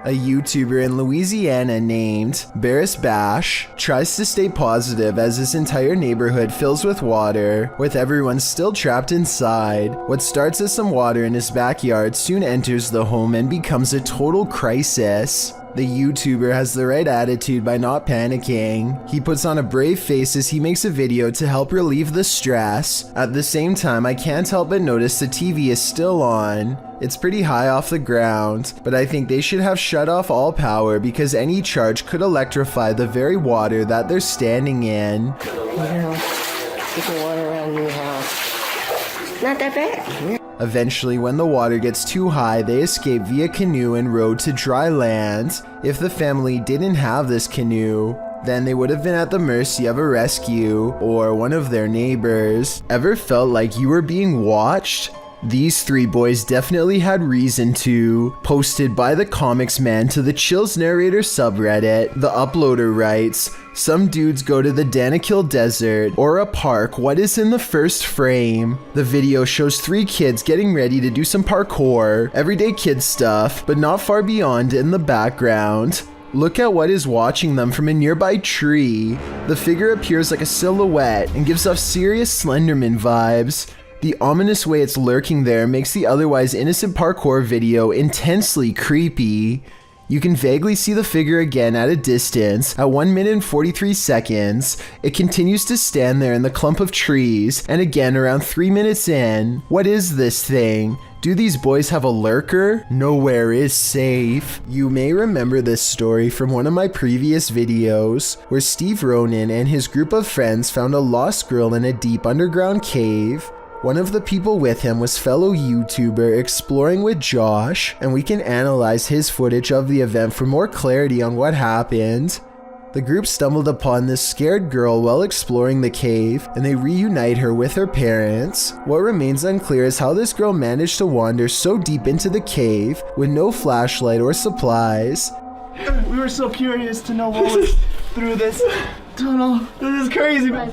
A YouTuber in Louisiana named Barris Bash tries to stay positive as his entire neighborhood fills with water, with everyone still trapped inside. What starts as some water in his backyard soon enters the home and becomes a total crisis. The YouTuber has the right attitude by not panicking. He puts on a brave face as he makes a video to help relieve the stress. At the same time, I can't help but notice the TV is still on. It's pretty high off the ground, but I think they should have shut off all power because any charge could electrify the very water that they're standing in. Get the water around your house. Not that bad. Eventually, when the water gets too high, they escape via canoe and road to dry land. If the family didn't have this canoe, then they would have been at the mercy of a rescue or one of their neighbors. Ever felt like you were being watched? These three boys definitely had reason to. Posted by the Comics Man to the Chills Narrator subreddit, the uploader writes, "Some dudes go to the Danakil Desert or a park. What is in the first frame? The video shows three kids getting ready to do some parkour, everyday kid stuff, but not far beyond in the background. Look at what is watching them from a nearby tree. The figure appears like a silhouette and gives off serious Slenderman vibes. The ominous way it's lurking there makes the otherwise innocent parkour video intensely creepy. You can vaguely see the figure again at a distance. At 1 minute and 43 seconds, it continues to stand there in the clump of trees, and again around 3 minutes in. What is this thing? Do these boys have a lurker? Nowhere is safe." You may remember this story from one of my previous videos, where Steve Ronan and his group of friends found a lost girl in a deep underground cave. One of the people with him was fellow YouTuber Exploring with Josh, and we can analyze his footage of the event for more clarity on what happened. The group stumbled upon this scared girl while exploring the cave, and they reunite her with her parents. What remains unclear is how this girl managed to wander so deep into the cave with no flashlight or supplies. We were so curious to know what was through this tunnel. This is crazy, man.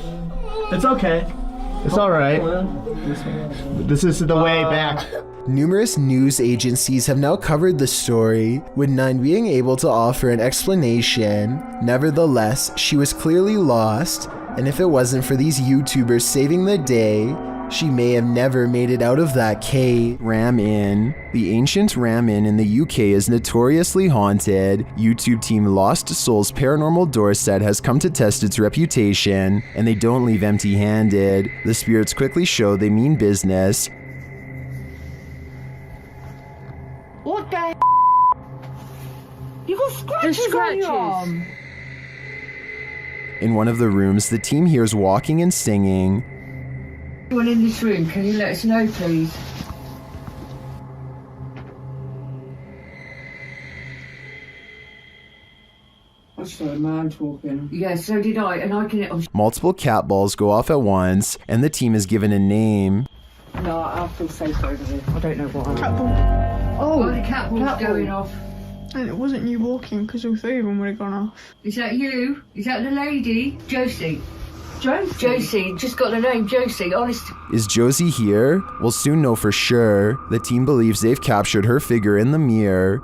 It's okay. It's alright. This is the way back. Numerous news agencies have now covered the story, with none being able to offer an explanation. Nevertheless, she was clearly lost, and if it wasn't for these YouTubers saving the day, she may have never made it out of that cave. Ram Inn. The ancient Ram Inn in the UK is notoriously haunted. YouTube team Lost Souls Paranormal Doorset has come to test its reputation, and they don't leave empty-handed. The spirits quickly show they mean business. What the You got scratches on your arm. In one of the rooms, the team hears walking and singing. Anyone in this room, can you let us know, please? I saw a man talking. Yeah, so did I, and I can... Multiple cat balls go off at once, and the team is given a name. No, I feel safe over here. I don't know what I'm... Cat ball. Oh, the cat ball's going off. And it wasn't you walking, because all three of them would have gone off. Is that you? Is that the lady? Josie. Josie, just got the name Josie, honest. Is Josie here? We'll soon know for sure. The team believes they've captured her figure in the mirror.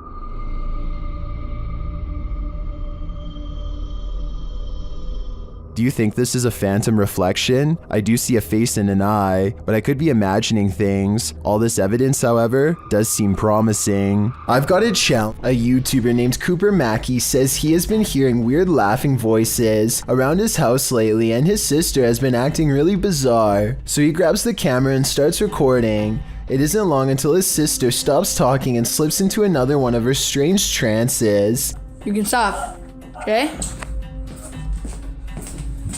Do you think this is a phantom reflection? I do see a face and an eye, but I could be imagining things. All this evidence, however, does seem promising. I've got a challenge. A YouTuber named Cooper Mackey says he has been hearing weird laughing voices around his house lately, and his sister has been acting really bizarre. So he grabs the camera and starts recording. It isn't long until his sister stops talking and slips into another one of her strange trances. You can stop, okay?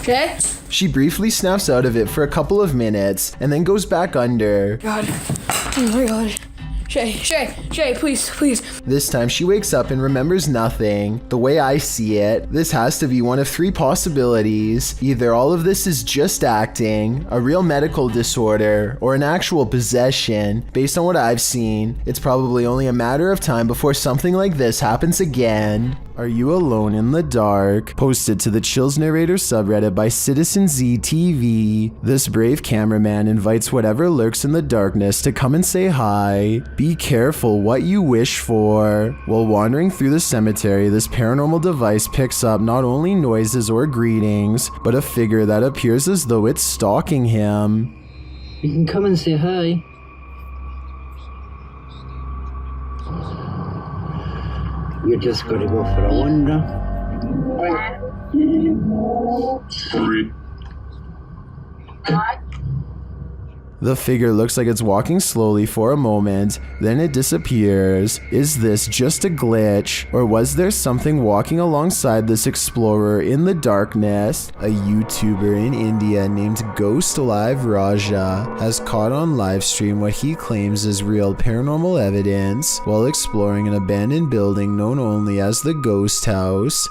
Okay? She briefly snaps out of it for a couple of minutes and then goes back under. God. Oh my god. Shay, please. This time she wakes up and remembers nothing. The way I see it, this has to be one of three possibilities. Either all of this is just acting, a real medical disorder, or an actual possession. Based on what I've seen, it's probably only a matter of time before something like this happens again. Are you alone in the dark? Posted to the Chills Narrator subreddit by Citizen ZTV. This brave cameraman invites whatever lurks in the darkness to come and say hi. Be careful what you wish for. While wandering through the cemetery, this paranormal device picks up not only noises or greetings, but a figure that appears as though it's stalking him. You can come and say hi. You're just gonna go for a wander. The figure looks like it's walking slowly for a moment, then it disappears. Is this just a glitch, or was there something walking alongside this explorer in the darkness? A YouTuber in India named Ghost Live Raja has caught on livestream what he claims is real paranormal evidence while exploring an abandoned building known only as the Ghost House.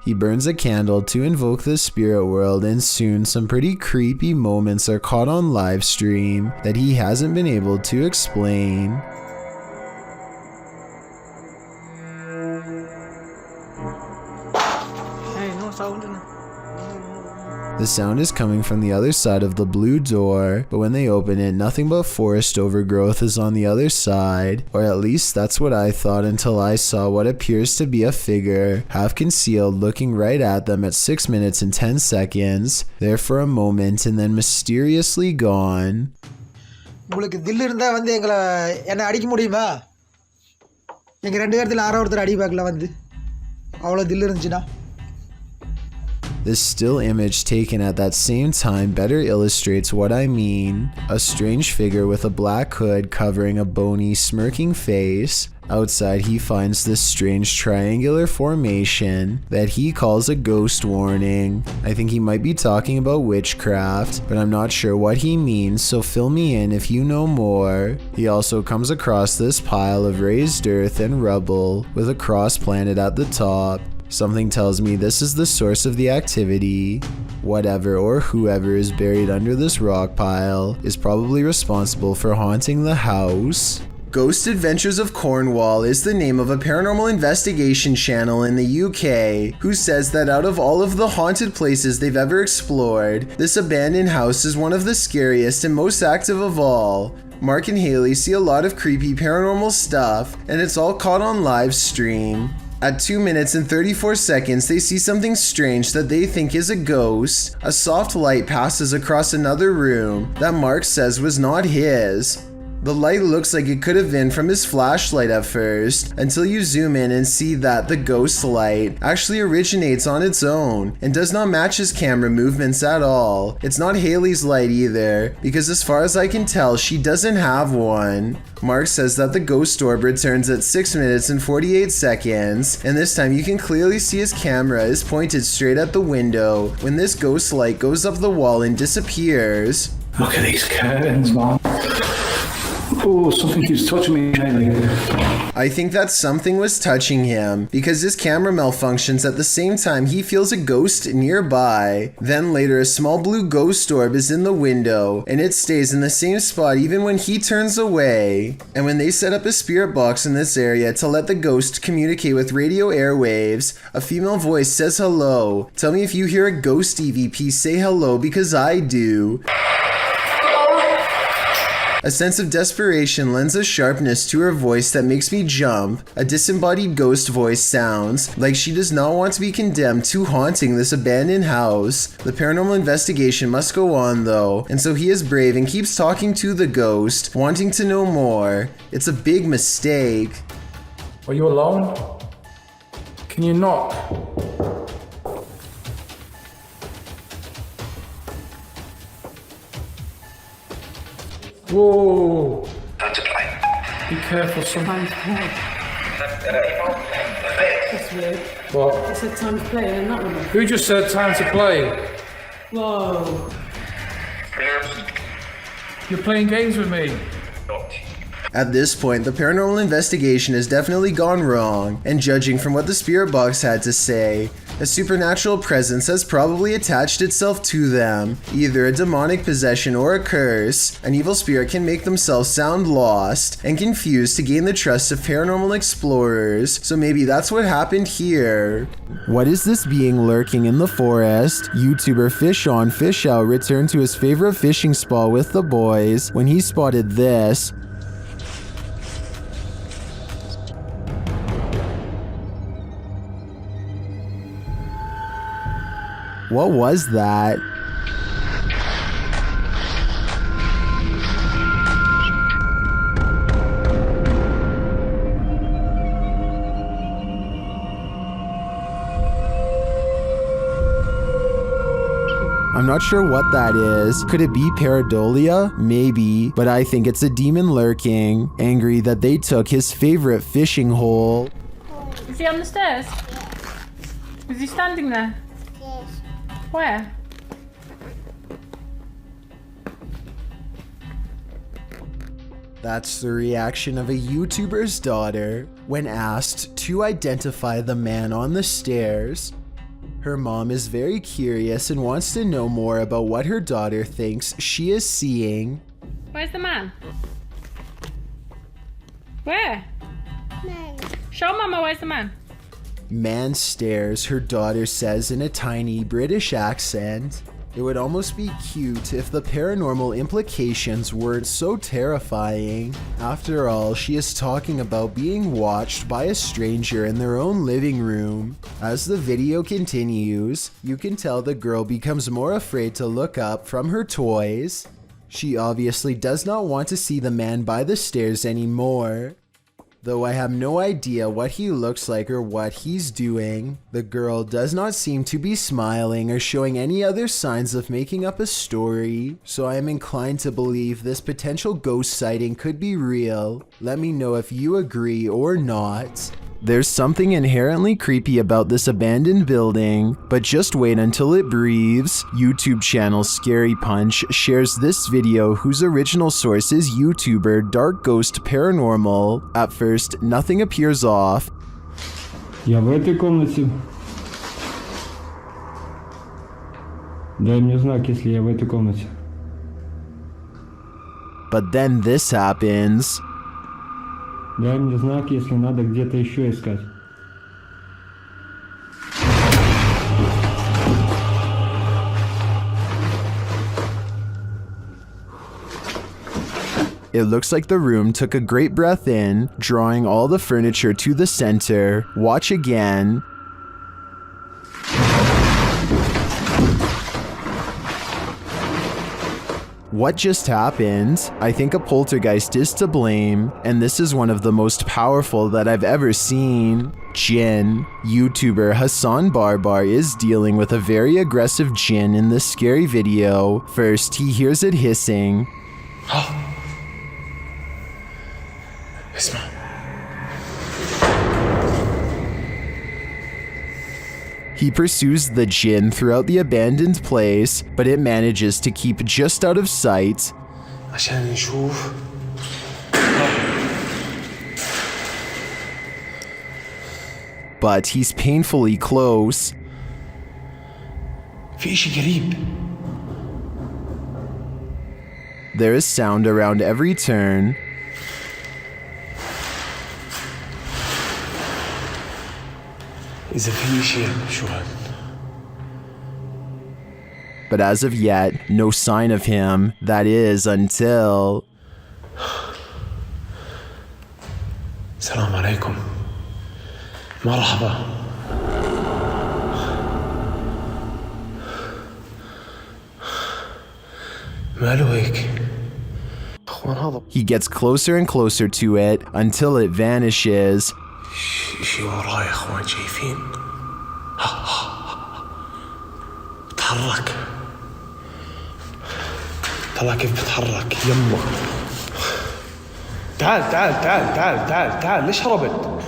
He burns a candle to invoke the spirit world, and soon some pretty creepy moments are caught on live stream that he hasn't been able to explain. The sound is coming from the other side of the blue door, but when they open it, nothing but forest overgrowth is on the other side. Or at least that's what I thought until I saw what appears to be a figure, half concealed, looking right at them at 6 minutes and 10 seconds, there for a moment and then mysteriously gone. உங்களுக்கு தில் இருந்தா வந்து என்ன அடிக்க முடியுமா? எங்க ரெண்டு பேர்த்துல யாரோ ஒருத்தர் அடி பார்க்கல வந்து. அவ்வளவு தில் இருந்துச்சுனா. This still image taken at that same time better illustrates what I mean. A strange figure with a black hood covering a bony, smirking face. Outside, he finds this strange triangular formation that he calls a ghost warning. I think he might be talking about witchcraft, but I'm not sure what he means, so fill me in if you know more. He also comes across this pile of raised earth and rubble with a cross planted at the top. Something tells me this is the source of the activity. Whatever or whoever is buried under this rock pile is probably responsible for haunting the house. Ghost Adventures of Cornwall is the name of a paranormal investigation channel in the UK who says that out of all of the haunted places they've ever explored, this abandoned house is one of the scariest and most active of all. Mark and Haley see a lot of creepy paranormal stuff, and it's all caught on live stream. At 2 minutes and 34 seconds, they see something strange that they think is a ghost. A soft light passes across another room that Mark says was not his. The light looks like it could have been from his flashlight at first, until you zoom in and see that the ghost light actually originates on its own and does not match his camera movements at all. It's not Haley's light either, because as far as I can tell, she doesn't have one. Mark says that the ghost orb returns at 6 minutes and 48 seconds, and this time you can clearly see his camera is pointed straight at the window when this ghost light goes up the wall and disappears. Look at these curtains, man. Oh, something keeps touching me, Haley. I think that something was touching him because his camera malfunctions at the same time he feels a ghost nearby. Then later, a small blue ghost orb is in the window and it stays in the same spot even when he turns away. And when they set up a spirit box in this area to let the ghost communicate with radio airwaves, a female voice says hello. Tell me if you hear a ghost EVP say hello, because I do. A sense of desperation lends a sharpness to her voice that makes me jump. A disembodied ghost voice sounds like she does not want to be condemned to haunting this abandoned house. The paranormal investigation must go on though, and so he is brave and keeps talking to the ghost, wanting to know more. It's a big mistake. Are you alone? Can you knock? Whoa! Time to play. Be careful, son. Time to play. That's weird. What? It said time to play and that one. Who just said time to play? Whoa. You're playing games with me. At this point, the paranormal investigation has definitely gone wrong, and judging from what the spirit box had to say, A supernatural presence has probably attached itself to them, either a demonic possession or a curse. An evil spirit can make themselves sound lost and confused to gain the trust of paranormal explorers, so maybe that's what happened here. What is this being lurking in the forest? YouTuber Fish On Fish Out returned to his favorite fishing spot with the boys when he spotted this. What was that? I'm not sure what that is. Could it be pareidolia? Maybe, but I think it's a demon lurking, angry that they took his favorite fishing hole. Is he on the stairs? Is he standing there? Where? That's the reaction of a YouTuber's daughter when asked to identify the man on the stairs. Her mom is very curious and wants to know more about what her daughter thinks she is seeing. Where's the man? Where? Show Mama, where's the man? Man stares, her daughter says in a tiny British accent. It would almost be cute if the paranormal implications weren't so terrifying. After all, she is talking about being watched by a stranger in their own living room. As the video continues, you can tell the girl becomes more afraid to look up from her toys. She obviously does not want to see the man by the stairs anymore. Though I have no idea what he looks like or what he's doing, the girl does not seem to be smiling or showing any other signs of making up a story, so I am inclined to believe this potential ghost sighting could be real. Let me know if you agree or not. There's something inherently creepy about this abandoned building, but just wait until it breathes. YouTube channel Scary Punch shares this video whose original source is YouTuber Dark Ghost Paranormal. At first, nothing appears off. Я в этой комнате. Дай мне знак, если я в этой комнате. But then this happens. Дай мне знак, если надо где-то еще искать. It looks like the room took a great breath in, drawing all the furniture to the center. Watch again. What just happened? I think a poltergeist is to blame, and this is one of the most powerful that I've ever seen. Jinn. YouTuber Hassan Barbar is dealing with a very aggressive Jinn in this scary video. First, he hears it hissing. He pursues the Jinn throughout the abandoned place, but it manages to keep just out of sight. But he's painfully close. There is sound around every turn. But as of yet, no sign of him. That is until... السلام عليكم. مرحبا. ماله هيك؟ He gets closer and closer to it until it vanishes. شي وراي يا اخوان شايفين؟ بتحرك. طلع كيف بتحرك يمه. تعال تعال تعال تعال تعال تعال ليش هربت؟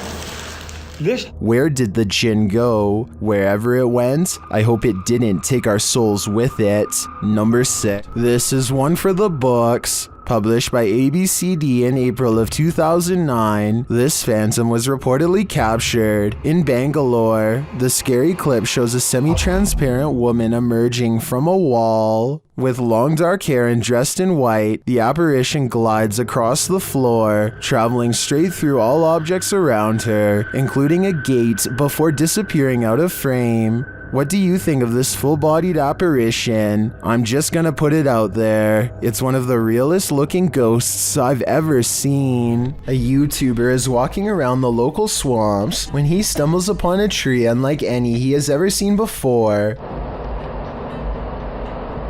ليش؟ Where did the Jinn go? Wherever it went, I hope it didn't take our souls with it. Number 6. This is one for the books. Published by ABCD in April of 2009, this phantom was reportedly captured in Bangalore. The scary clip shows a semi-transparent woman emerging from a wall. With long dark hair and dressed in white, the apparition glides across the floor, traveling straight through all objects around her, including a gate, before disappearing out of frame. What do you think of this full-bodied apparition? I'm just gonna put it out there. It's one of the realest looking ghosts I've ever seen. A YouTuber is walking around the local swamps when he stumbles upon a tree unlike any he has ever seen before.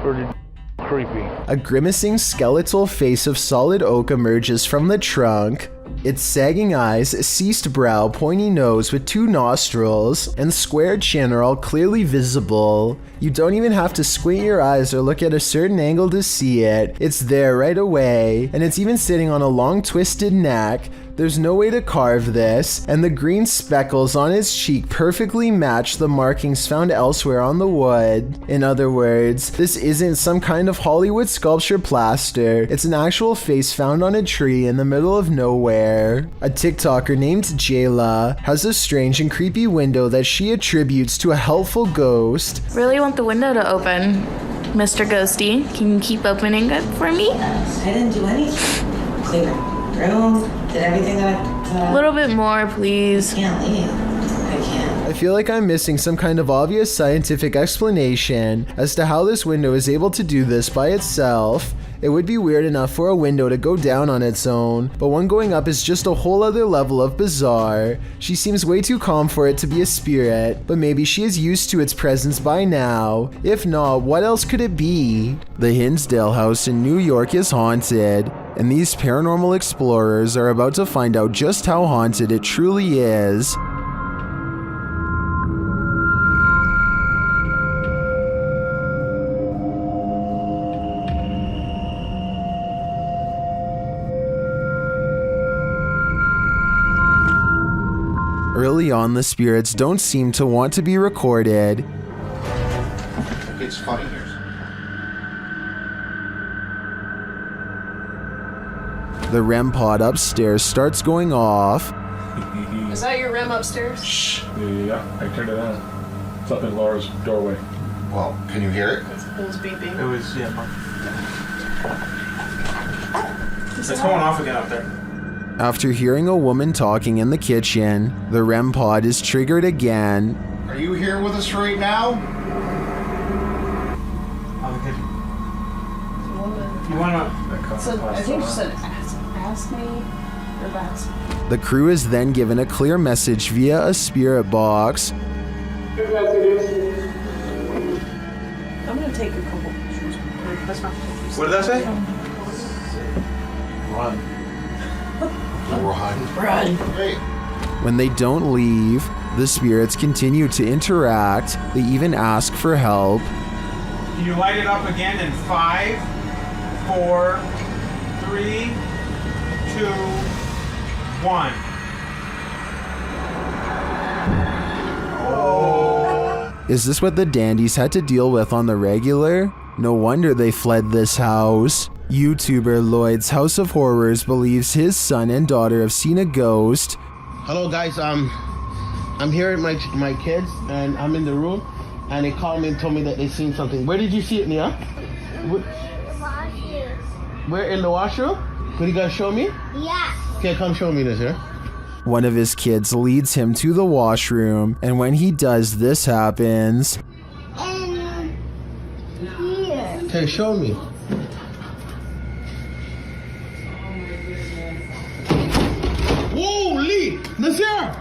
Pretty creepy. A grimacing skeletal face of solid oak emerges from the trunk. Its sagging eyes, ceased brow, pointy nose with 2 nostrils, and squared chin are all clearly visible. You don't even have to squint your eyes or look at a certain angle to see it. It's there right away, and it's even sitting on a long twisted neck. There's no way to carve this, and the green speckles on its cheek perfectly match the markings found elsewhere on the wood. In other words, this isn't some kind of Hollywood sculpture plaster. It's an actual face found on a tree in the middle of nowhere. A TikToker named Jayla has a strange and creepy window that she attributes to a helpful ghost. Really want the window to open, Mr. Ghosty. Can you keep opening it for me? I didn't do anything. Clean my room, did everything that I... A little bit more, please. I can't leave. I can't. I feel like I'm missing some kind of obvious scientific explanation as to how this window is able to do this by itself. It would be weird enough for a window to go down on its own, but one going up is just a whole other level of bizarre. She seems way too calm for it to be a spirit, but maybe she is used to its presence by now. If not, what else could it be? The Hinsdale house in New York is haunted, and these paranormal explorers are about to find out just how haunted it truly is. Early on, the spirits don't seem to want to be recorded. It's funny here. The REM pod upstairs starts going off. Is that your REM upstairs? Shh. Yeah, I turned it on. It's up in Laura's doorway. Well, can you hear it? It was beeping. It was, yeah. It's going off again up there. After hearing a woman talking in the kitchen, the REM pod is triggered again. Are you here with us right now? You wanna... So I think she said, ask me or that's. The crew is then given a clear message via a spirit box. I'm gonna take a couple pictures. That's not. What did that say? Run. Run. Hey. When they don't leave, the spirits continue to interact. They even ask for help. Can you light it up again in 5, 4, 3, 2, 1. Oh. Is this what the dandies had to deal with on the regular? No wonder they fled this house. YouTuber Lloyd's House of Horrors believes his son and daughter have seen a ghost. Hello guys, I'm here at my kids and I'm in the room and they called me and told me that they seen something. Where did you see it, Nia? Where, in the washroom? Could you guys show me? Yeah. Okay, come show me this here. One of his kids leads him to the washroom, and when he does, this happens. And here. Okay, show me. Holy! Nazir!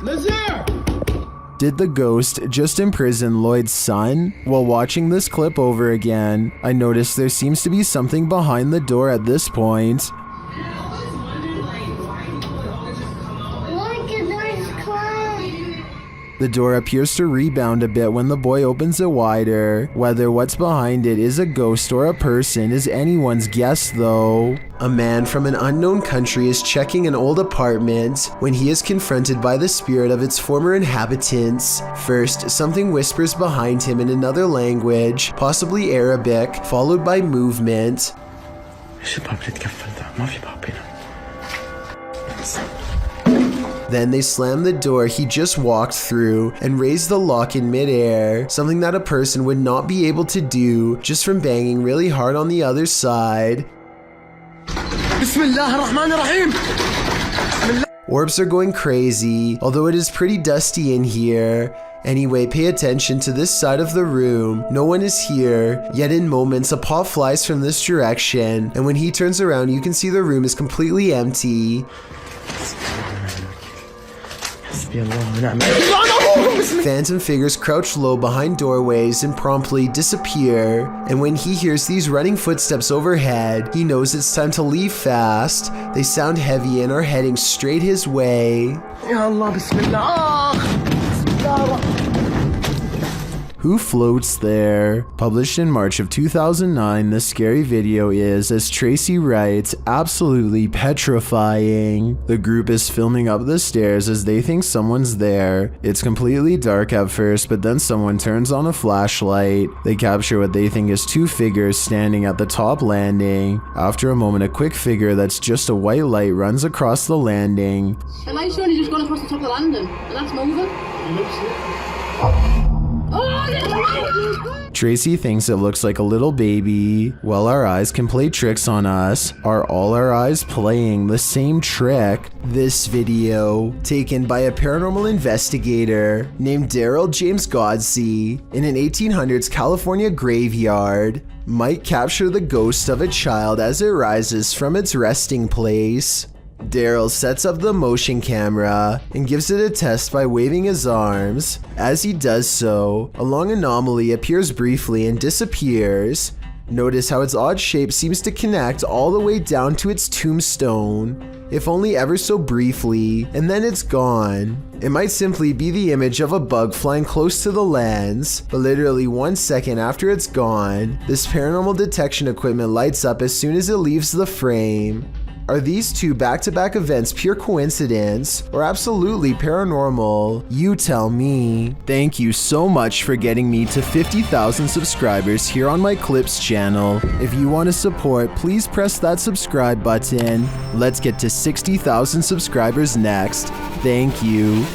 Nazir! Did the ghost just imprison Lloyd's son? While watching this clip over again, I noticed there seems to be something behind the door at this point. Look, the door's closed. The door appears to rebound a bit when the boy opens it wider. Whether what's behind it is a ghost or a person is anyone's guess though. A man from an unknown country is checking an old apartment when he is confronted by the spirit of its former inhabitants. First, something whispers behind him in another language, possibly Arabic, followed by movement. Then they slam the door he just walked through and raise the lock in midair, something that a person would not be able to do just from banging really hard on the other side. Orbs are going crazy, although it is pretty dusty in here. Anyway, pay attention to this side of the room. No one is here, yet in moments a paw flies from this direction, and when he turns around you can see the room is completely empty. Phantom figures crouch low behind doorways and promptly disappear, and when he hears these running footsteps overhead, he knows it's time to leave fast. They sound heavy and are heading straight his way. Who floats there? Published in March of 2009, this scary video is, as Tracy writes, absolutely petrifying. The group is filming up the stairs as they think someone's there. It's completely dark at first, but then someone turns on a flashlight. They capture what they think is two figures standing at the top landing. After a moment, a quick figure that's just a white light runs across the landing. The light's only just gone across the top of the landing, and that's moving. Tracy thinks it looks like a little baby. Well, our eyes can play tricks on us. Are all our eyes playing the same trick? This video, taken by a paranormal investigator named Daryl James Godsey in an 1800s California graveyard, might capture the ghost of a child as it rises from its resting place. Daryl sets up the motion camera and gives it a test by waving his arms. As he does so, a long anomaly appears briefly and disappears. Notice how its odd shape seems to connect all the way down to its tombstone, if only ever so briefly, and then it's gone. It might simply be the image of a bug flying close to the lens, but literally 1 second after it's gone, this paranormal detection equipment lights up as soon as it leaves the frame. Are these two back-to-back events pure coincidence or absolutely paranormal? You tell me. Thank you so much for getting me to 50,000 subscribers here on my Clips channel. If you want to support, please press that subscribe button. Let's get to 60,000 subscribers next. Thank you.